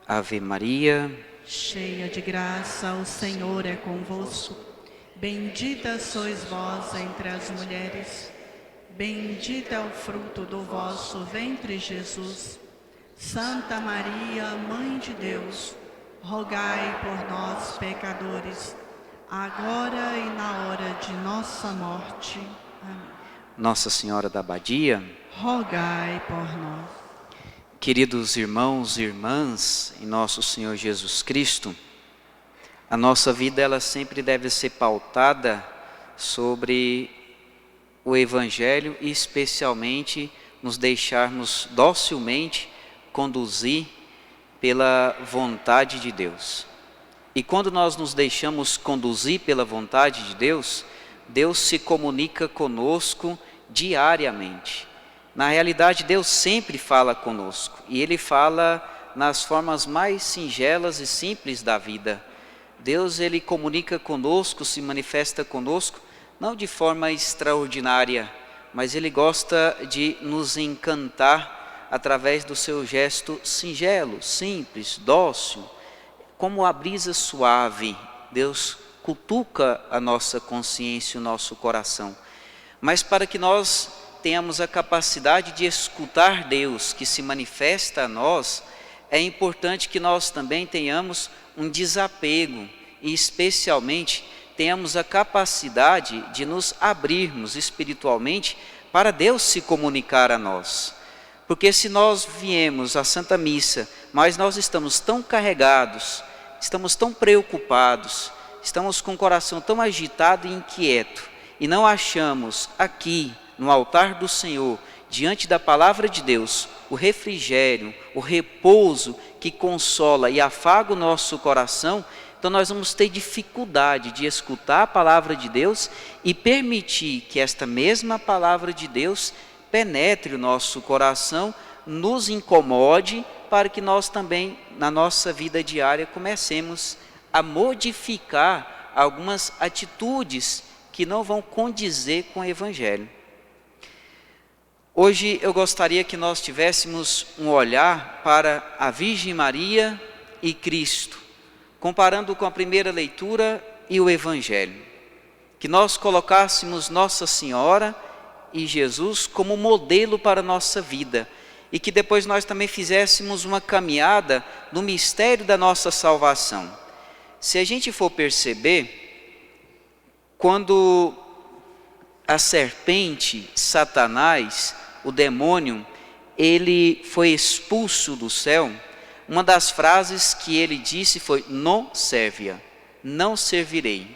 Ave Maria, cheia de graça, o Senhor é convosco. Bendita sois vós entre as mulheres. Bendito é o fruto do vosso ventre, Jesus. Santa Maria, Mãe de Deus, rogai por nós, pecadores, agora e na hora de nossa morte. Amém. Nossa Senhora da Abadia, Rogai por nós. queridos irmãos e irmãs em nosso Senhor Jesus Cristo, a nossa vida ela sempre deve ser pautada sobre o Evangelho e especialmente nos deixarmos docilmente conduzir pela vontade de Deus. E quando nós nos deixamos conduzir pela vontade de Deus, Deus se comunica conosco diariamente. Na realidade, Deus sempre fala conosco, e Ele fala nas formas mais singelas e simples da vida. Deus, Ele comunica conosco, se manifesta conosco, não de forma extraordinária, mas Ele gosta de nos encantar através do seu gesto singelo, simples, dócil, como a brisa suave. Deus cutuca a nossa consciência, o nosso coração. Mas para que nós tenhamos a capacidade de escutar Deus que se manifesta a nós, é importante que nós também tenhamos um desapego e especialmente tenhamos a capacidade de nos abrirmos espiritualmente para Deus se comunicar a nós. Porque se nós viemos à Santa Missa, mas nós estamos tão carregados, estamos tão preocupados, estamos com o coração tão agitado e inquieto, e não achamos aqui, no altar do Senhor, diante da palavra de Deus, o refrigério, o repouso que consola e afaga o nosso coração, então nós vamos ter dificuldade de escutar a palavra de Deus e permitir que esta mesma palavra de Deus penetre o nosso coração, nos incomode, para que nós também, na nossa vida diária, comecemos a modificar algumas atitudes que não vão condizer com o Evangelho. Hoje eu gostaria que nós tivéssemos um olhar para a Virgem Maria e Cristo, comparando com a primeira leitura e o Evangelho. Que nós colocássemos Nossa Senhora e Jesus como modelo para a nossa vida, e que depois nós também fizéssemos uma caminhada no mistério da nossa salvação. Se a gente for perceber, quando a serpente, Satanás, o demônio, ele foi expulso do céu, uma das frases que ele disse foi: non servia, não servirei.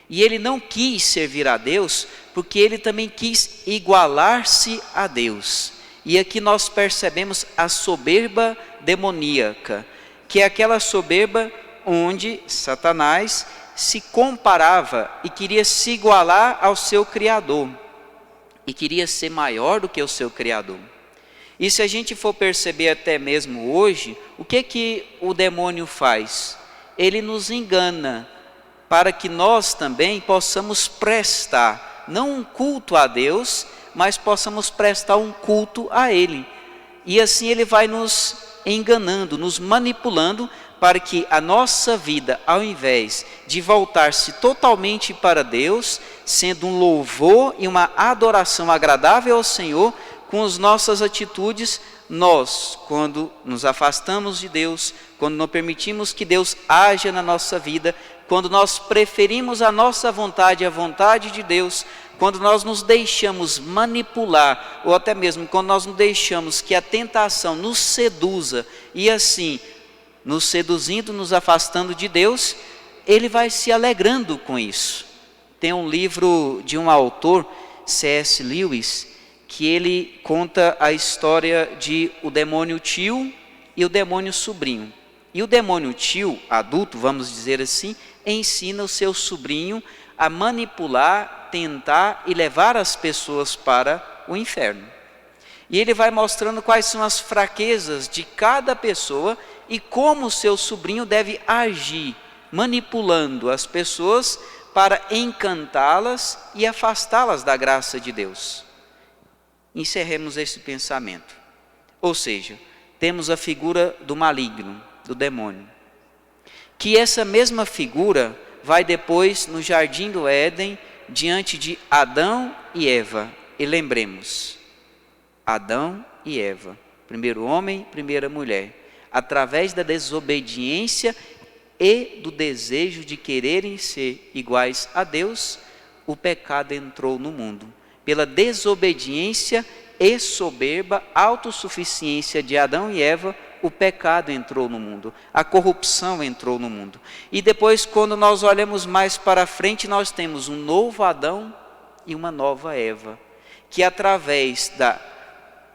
E ele não quis servir a Deus, porque ele também quis igualar-se a Deus. E aqui nós percebemos a soberba demoníaca, que é aquela soberba onde Satanás se comparava e queria se igualar ao seu Criador, e queria ser maior do que o seu Criador. E se a gente for perceber até mesmo hoje, o que o demônio faz? Ele nos engana, para que nós também possamos prestar, não um culto a Deus, mas possamos prestar um culto a Ele. E assim ele vai nos enganando, nos manipulando, para que a nossa vida, ao invés de voltar-se totalmente para Deus, sendo um louvor e uma adoração agradável ao Senhor, com as nossas atitudes, nós, quando nos afastamos de Deus, quando não permitimos que Deus haja na nossa vida, quando nós preferimos a nossa vontade à vontade de Deus, quando nós nos deixamos manipular, ou até mesmo quando nós nos deixamos que a tentação nos seduza, e assim, nos seduzindo, nos afastando de Deus, ele vai se alegrando com isso. Tem um livro de um autor, C.S. Lewis, que ele conta a história de o demônio tio e o demônio sobrinho. E o demônio tio, adulto, vamos dizer assim, ensina o seu sobrinho a manipular, tentar e levar as pessoas para o inferno. E ele vai mostrando quais são as fraquezas de cada pessoa e como o seu sobrinho deve agir, manipulando as pessoas para encantá-las e afastá-las da graça de Deus. Encerremos esse pensamento. Ou seja, temos a figura do maligno, do demônio. Que essa mesma figura vai depois no jardim do Éden, diante de Adão e Eva. E lembremos, Adão e Eva, primeiro homem, primeira mulher, através da desobediência e do desejo de quererem ser iguais a Deus, o pecado entrou no mundo. Pela desobediência e soberba autossuficiência de Adão e Eva, o pecado entrou no mundo, a corrupção entrou no mundo. E depois, quando nós olhamos mais para frente, nós temos um novo Adão e uma nova Eva, que através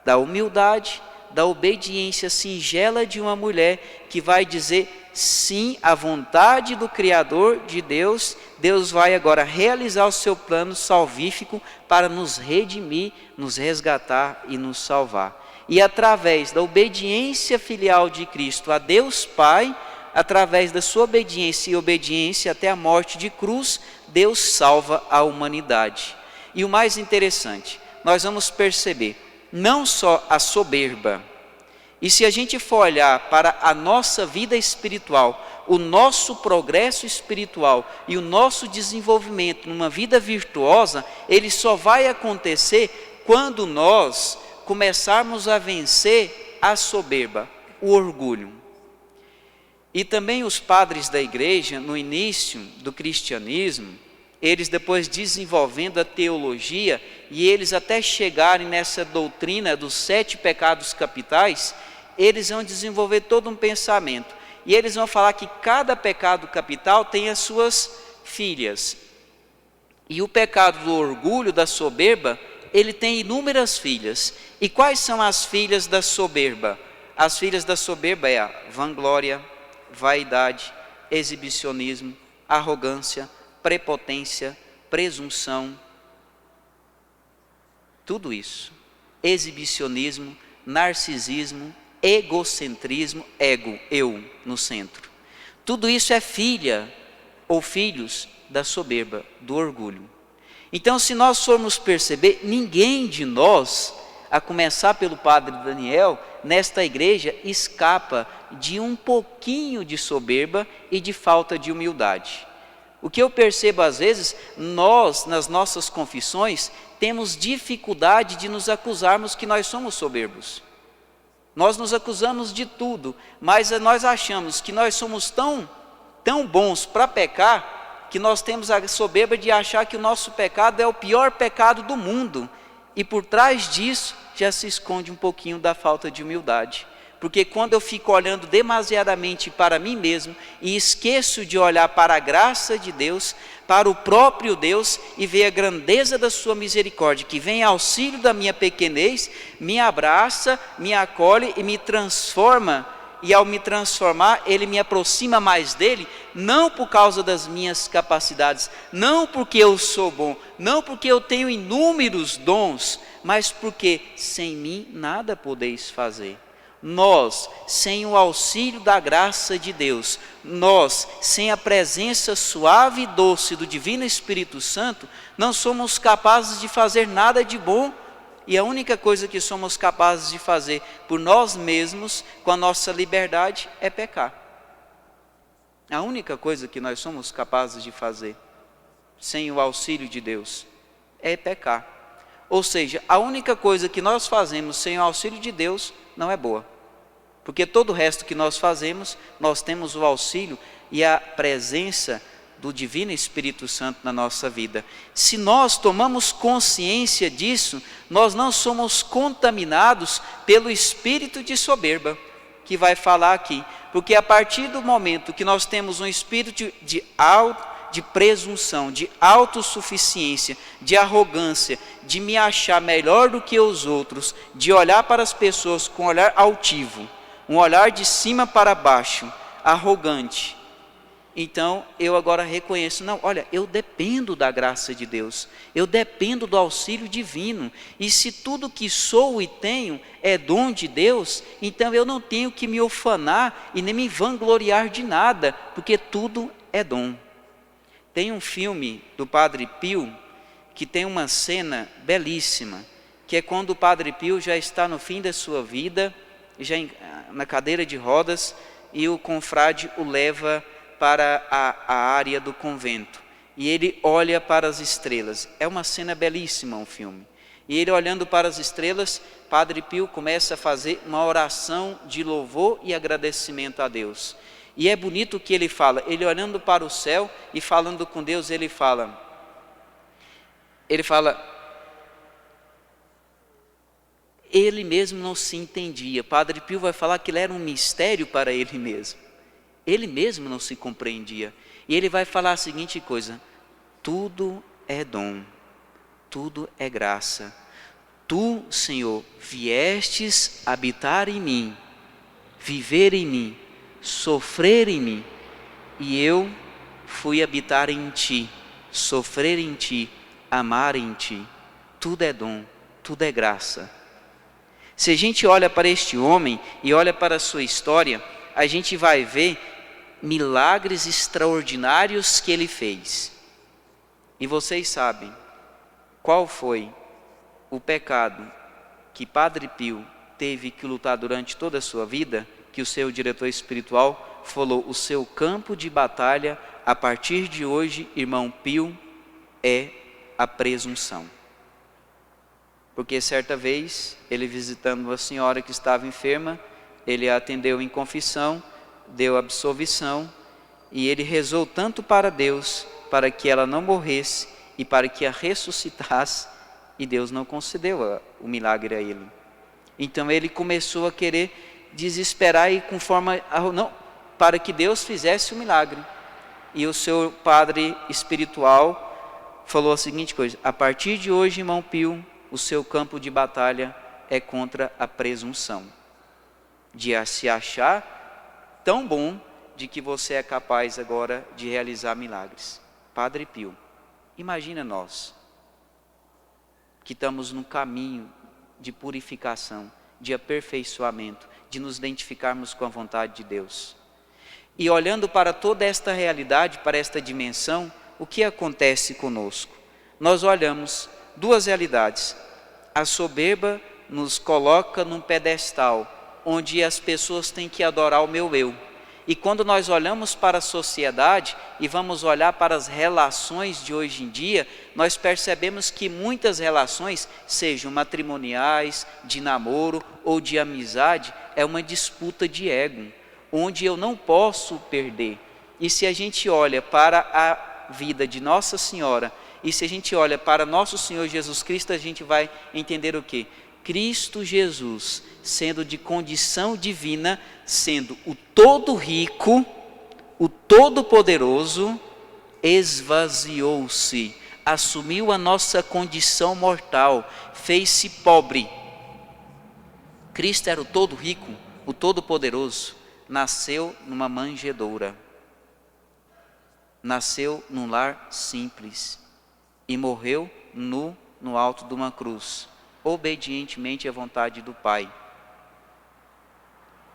da humildade, da obediência singela de uma mulher, que vai dizer sim à vontade do Criador de Deus, Deus vai agora realizar o seu plano salvífico para nos redimir, nos resgatar e nos salvar. E através da obediência filial de Cristo a Deus Pai, através da sua obediência e obediência até a morte de cruz, Deus salva a humanidade. E o mais interessante, nós vamos perceber, não só a soberba, e se a gente for olhar para a nossa vida espiritual, o nosso progresso espiritual e o nosso desenvolvimento numa vida virtuosa, ele só vai acontecer quando nós começarmos a vencer a soberba, o orgulho. E também os padres da igreja, no início do cristianismo, eles depois desenvolvendo a teologia, e eles até chegarem nessa doutrina dos 7 pecados capitais, eles vão desenvolver todo um pensamento. E eles vão falar que cada pecado capital tem as suas filhas. E o pecado do orgulho, da soberba, ele tem inúmeras filhas. E quais são as filhas da soberba? As filhas da soberba é a vanglória, vaidade, exibicionismo, arrogância, prepotência, presunção. Tudo isso. Exibicionismo, narcisismo, egocentrismo, ego, eu no centro. Tudo isso é filha ou filhos da soberba, do orgulho. Então, se nós formos perceber, ninguém de nós, a começar pelo padre Daniel, nesta igreja, escapa de um pouquinho de soberba e de falta de humildade. O que eu percebo às vezes, nós, nas nossas confissões, temos dificuldade de nos acusarmos que nós somos soberbos. Nós nos acusamos de tudo, mas nós achamos que nós somos tão bons para pecar, que nós temos a soberba de achar que o nosso pecado é o pior pecado do mundo. E por trás disso já se esconde um pouquinho da falta de humildade. Porque quando eu fico olhando demasiadamente para mim mesmo e esqueço de olhar para a graça de Deus, para o próprio Deus e ver a grandeza da sua misericórdia, que vem em auxílio da minha pequenez, me abraça, me acolhe e me transforma. E ao me transformar, Ele me aproxima mais dEle, não por causa das minhas capacidades, não porque eu sou bom, não porque eu tenho inúmeros dons, mas porque sem mim nada podeis fazer. Nós, sem o auxílio da graça de Deus, nós, sem a presença suave e doce do Divino Espírito Santo, não somos capazes de fazer nada de bom. E a única coisa que somos capazes de fazer por nós mesmos, com a nossa liberdade, é pecar. A única coisa que nós somos capazes de fazer, sem o auxílio de Deus, é pecar. Ou seja, a única coisa que nós fazemos sem o auxílio de Deus não é boa. Porque todo o resto que nós fazemos, nós temos o auxílio e a presença do Divino Espírito Santo na nossa vida. Se nós tomamos consciência disso, nós não somos contaminados pelo espírito de soberba, que vai falar aqui. Porque a partir do momento que nós temos um espírito de presunção, de autossuficiência, de arrogância, de me achar melhor do que os outros, de olhar para as pessoas com um olhar altivo, um olhar de cima para baixo, arrogante, então eu agora reconheço, não, olha, eu dependo da graça de Deus, eu dependo do auxílio divino, e se tudo que sou e tenho é dom de Deus, então eu não tenho que me ufanar e nem me vangloriar de nada, porque tudo é dom. Tem um filme do Padre Pio, que tem uma cena belíssima, que é quando o Padre Pio já está no fim da sua vida, já na cadeira de rodas, e o confrade o leva para a área do convento. E ele olha para as estrelas. É uma cena belíssima, um filme. E ele olhando para as estrelas, Padre Pio começa a fazer uma oração de louvor e agradecimento a Deus. E é bonito o que ele fala. Ele olhando para o céu e falando com Deus, ele fala, ele mesmo não se entendia. Padre Pio vai falar que ele era um mistério para ele mesmo. Ele mesmo não se compreendia. E ele vai falar a seguinte coisa: tudo é dom, tudo é graça. Tu, Senhor, viestes habitar em mim, viver em mim, sofrer em mim, e eu fui habitar em ti, sofrer em ti, amar em ti. Tudo é dom, tudo é graça. Se a gente olha para este homem e olha para a sua história, a gente vai ver milagres extraordinários que ele fez. E vocês sabem qual foi o pecado que Padre Pio teve que lutar durante toda a sua vida, que o seu diretor espiritual falou: o seu campo de batalha a partir de hoje, irmão Pio, é a presunção. Porque certa vez, ele visitando uma senhora que estava enferma, ele a atendeu em confissão, deu absolvição, e ele rezou tanto para Deus, para que ela não morresse e para que a ressuscitasse, e Deus não concedeu o milagre a ele. Então ele começou a querer desesperar e para que Deus fizesse o milagre. E o seu padre espiritual falou a seguinte coisa: a partir de hoje, irmão Pio, o seu campo de batalha é contra a presunção, de se achar tão bom de que você é capaz agora de realizar milagres. Padre Pio, imagina nós, que estamos num caminho de purificação, de aperfeiçoamento, de nos identificarmos com a vontade de Deus. E olhando para toda esta realidade, para esta dimensão, o que acontece conosco? Nós olhamos duas realidades. A soberba nos coloca num pedestal, onde as pessoas têm que adorar o meu eu. E quando nós olhamos para a sociedade e vamos olhar para as relações de hoje em dia, nós percebemos que muitas relações, sejam matrimoniais, de namoro ou de amizade, é uma disputa de ego, onde eu não posso perder. E se a gente olha para a vida de Nossa Senhora, e se a gente olha para nosso Senhor Jesus Cristo, a gente vai entender o quê? Cristo Jesus, sendo de condição divina, sendo o todo rico, o todo poderoso, esvaziou-se, assumiu a nossa condição mortal, fez-se pobre. Cristo era o todo rico, o todo poderoso, nasceu numa manjedoura, nasceu num lar simples e morreu nu no alto de uma cruz, obedientemente à vontade do Pai.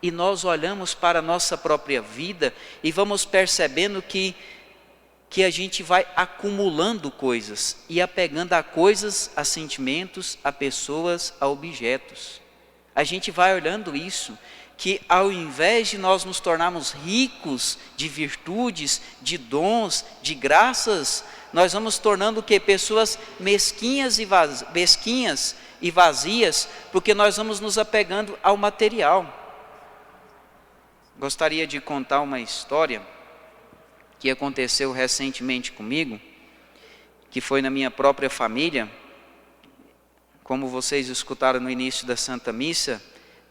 E nós olhamos para a nossa própria vida e vamos percebendo que a gente vai acumulando coisas e apegando a coisas, a sentimentos, a pessoas, a objetos. A gente vai olhando isso, que ao invés de nós nos tornarmos ricos de virtudes, de dons, de graças, nós vamos tornando o quê? Pessoas mesquinhas e vazias, porque nós vamos nos apegando ao material. Gostaria de contar uma história que aconteceu recentemente comigo, que foi na minha própria família. Como vocês escutaram no início da Santa Missa,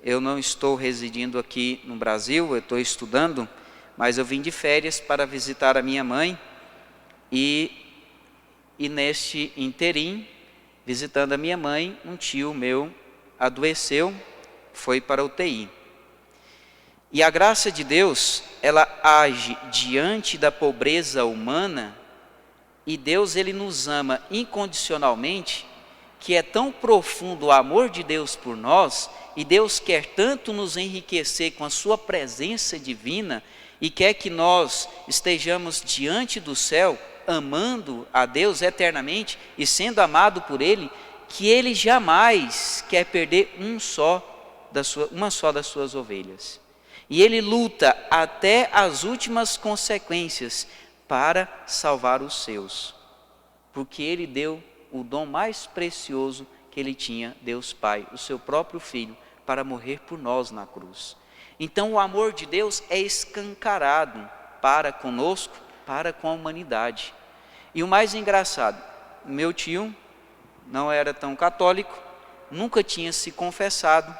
eu não estou residindo aqui no Brasil, eu estou estudando, mas eu vim de férias para visitar a minha mãe e neste interim, visitando a minha mãe, um tio meu adoeceu, foi para a UTI. E a graça de Deus, ela age diante da pobreza humana, e Deus, ele nos ama incondicionalmente, que é tão profundo o amor de Deus por nós, e Deus quer tanto nos enriquecer com a sua presença divina, e quer que nós estejamos diante do céu, amando a Deus eternamente e sendo amado por Ele, que Ele jamais quer perder uma só das suas ovelhas. E ele luta até as últimas consequências para salvar os seus. Porque ele deu o dom mais precioso que ele tinha, Deus Pai, o seu próprio Filho, para morrer por nós na cruz. Então o amor de Deus é escancarado para conosco, para com a humanidade. E o mais engraçado, meu tio não era tão católico, nunca tinha se confessado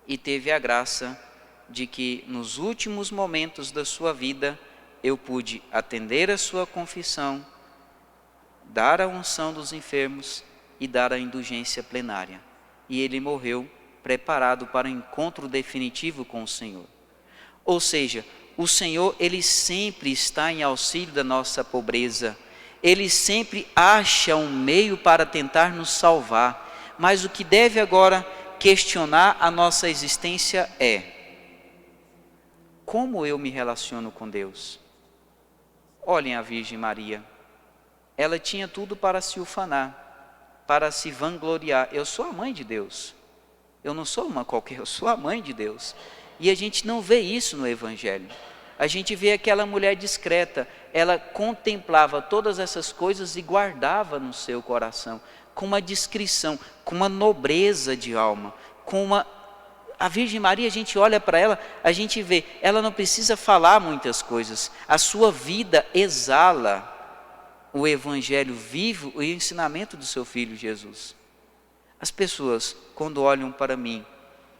e teve a graça de que nos últimos momentos da sua vida eu pude atender a sua confissão, dar a unção dos enfermos e dar a indulgência plenária. E ele morreu preparado para o encontro definitivo com o Senhor. Ou seja, o Senhor, ele sempre está em auxílio da nossa pobreza. Ele sempre acha um meio para tentar nos salvar. Mas o que deve agora questionar a nossa existência é: como eu me relaciono com Deus? Olhem a Virgem Maria. Ela tinha tudo para se ufanar, para se vangloriar. Eu sou a mãe de Deus. Eu não sou uma qualquer, eu sou a mãe de Deus. E a gente não vê isso no Evangelho. A gente vê aquela mulher discreta. Ela contemplava todas essas coisas e guardava no seu coração, com uma discrição, com uma nobreza de alma, com uma... A Virgem Maria, a gente olha para ela, a gente vê, ela não precisa falar muitas coisas. A sua vida exala o Evangelho vivo e o ensinamento do seu Filho Jesus. As pessoas, quando olham para mim,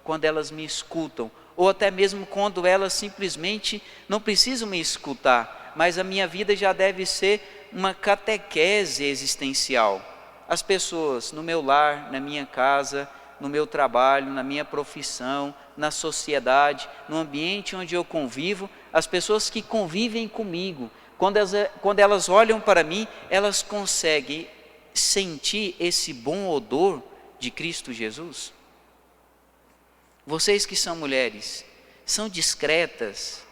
quando elas me escutam, ou até mesmo quando elas simplesmente não precisam me escutar, mas a minha vida já deve ser uma catequese existencial. As pessoas no meu lar, na minha casa, no meu trabalho, na minha profissão, na sociedade, no ambiente onde eu convivo, as pessoas que convivem comigo, quando elas olham para mim, elas conseguem sentir esse bom odor de Cristo Jesus? Vocês que são mulheres, são discretas,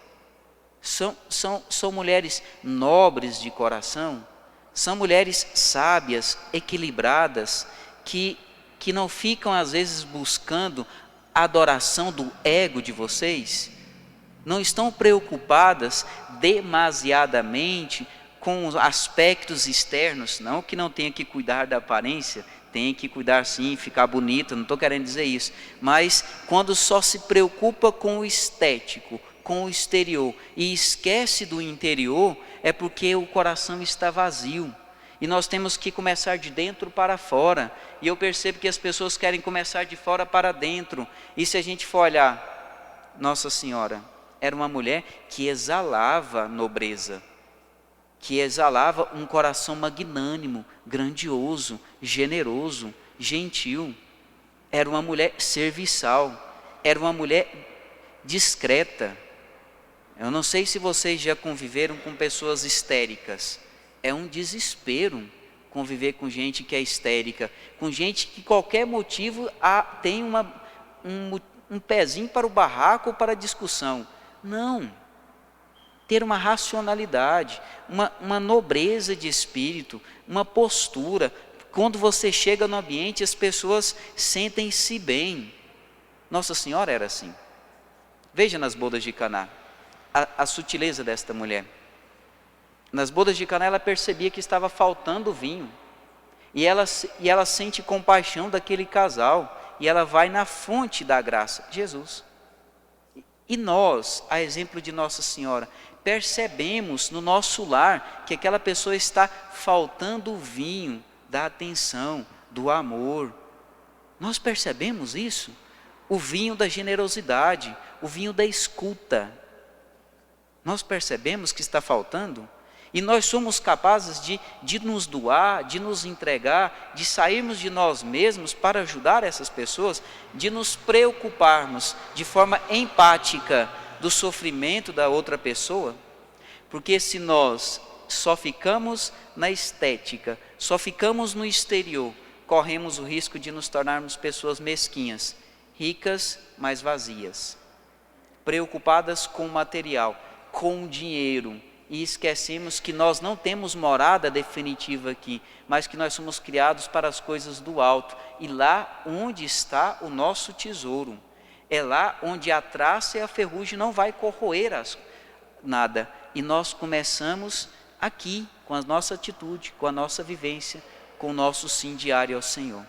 são mulheres nobres de coração, são mulheres sábias, equilibradas, que não ficam às vezes buscando a adoração do ego de vocês, não estão preocupadas demasiadamente com os aspectos externos, não que não tenha que cuidar da aparência, tem que cuidar sim, ficar bonita, não estou querendo dizer isso, mas quando só se preocupa com o estético, com o exterior e esquece do interior, é porque o coração está vazio. E nós temos que começar de dentro para fora. E eu percebo que as pessoas querem começar de fora para dentro. E se a gente for olhar, Nossa Senhora era uma mulher que exalava nobreza, que exalava um coração magnânimo, grandioso, generoso, gentil. Era uma mulher serviçal, era uma mulher discreta. Eu não sei se vocês já conviveram com pessoas histéricas. É um desespero conviver com gente que é histérica, com gente que qualquer motivo tem um pezinho para o barraco ou para a discussão. Não. Ter uma racionalidade, uma nobreza de espírito, uma postura. Quando você chega no ambiente, as pessoas sentem-se bem. Nossa Senhora era assim. Veja nas bodas de Caná a sutileza desta mulher. Nas bodas de Caná ela percebia que estava faltando vinho. E ela sente compaixão daquele casal. E ela vai na fonte da graça, Jesus. E nós, a exemplo de Nossa Senhora, percebemos no nosso lar que aquela pessoa está faltando o vinho da atenção, do amor. Nós percebemos isso? O vinho da generosidade, o vinho da escuta. Nós percebemos que está faltando? E nós somos capazes de nos doar, de nos entregar, de sairmos de nós mesmos para ajudar essas pessoas, de nos preocuparmos de forma empática do sofrimento da outra pessoa? Porque se nós só ficamos na estética, só ficamos no exterior, corremos o risco de nos tornarmos pessoas mesquinhas, ricas, mas vazias, preocupadas com o material, com o dinheiro, e esquecemos que nós não temos morada definitiva aqui, mas que nós somos criados para as coisas do alto, e lá onde está o nosso tesouro. É lá onde a traça e a ferrugem não vai corroer nada. E nós começamos aqui, com a nossa atitude, com a nossa vivência, com o nosso sim diário ao Senhor.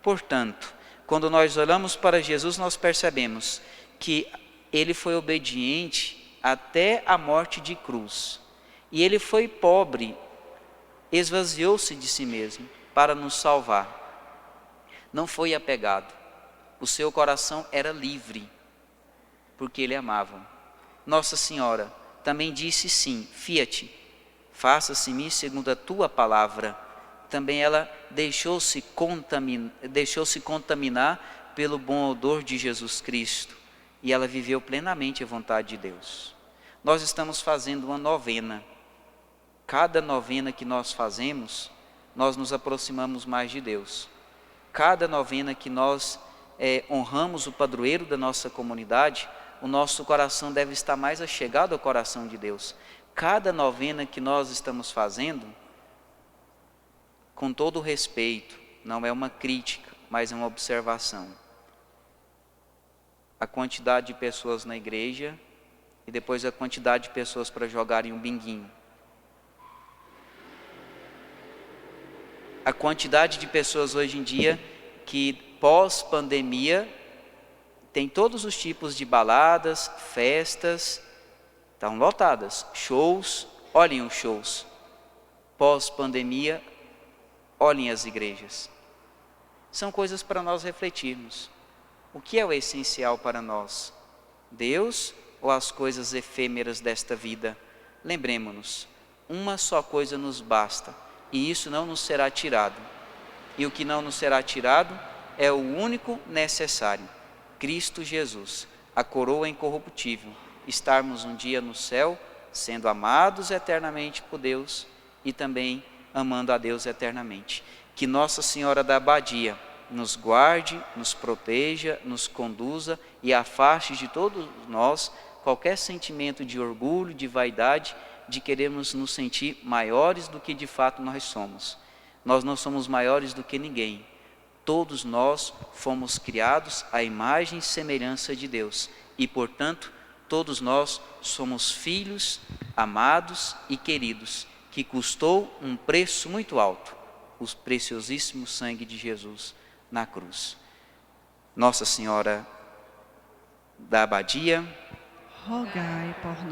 Portanto, quando nós olhamos para Jesus, nós percebemos que Ele foi obediente até a morte de cruz. E Ele foi pobre, esvaziou-se de si mesmo para nos salvar. Não foi apegado. O seu coração era livre, porque Ele amava. Nossa Senhora também disse sim, fiat, faça-se-me segundo a tua palavra. Também ela deixou-se contaminar pelo bom odor de Jesus Cristo. E ela viveu plenamente a vontade de Deus. Nós estamos fazendo uma novena. Cada novena que nós fazemos, nós nos aproximamos mais de Deus. Cada novena que nós honramos o padroeiro da nossa comunidade, o nosso coração deve estar mais achegado ao coração de Deus. Cada novena que nós estamos fazendo, com todo o respeito, não é uma crítica, mas é uma observação. A quantidade de pessoas na igreja e depois a quantidade de pessoas para jogarem um binguinho. A quantidade de pessoas hoje em dia que pós-pandemia tem todos os tipos de baladas, festas, estão lotadas, shows, olhem os shows. Pós-pandemia, olhem as igrejas. São coisas para nós refletirmos. O que é o essencial para nós? Deus ou as coisas efêmeras desta vida? Lembremos-nos, uma só coisa nos basta, e isso não nos será tirado. E o que não nos será tirado é o único necessário, Cristo Jesus, a coroa incorruptível, estarmos um dia no céu, sendo amados eternamente por Deus e também amando a Deus eternamente. Que Nossa Senhora da Abadia nos guarde, nos proteja, nos conduza e afaste de todos nós qualquer sentimento de orgulho, de vaidade, de querermos nos sentir maiores do que de fato nós somos. Nós não somos maiores do que ninguém. Todos nós fomos criados à imagem e semelhança de Deus e, portanto, todos nós somos filhos amados e queridos, que custou um preço muito alto, o preciosíssimo sangue de Jesus na cruz. Nossa Senhora da Abadia, rogai por nós.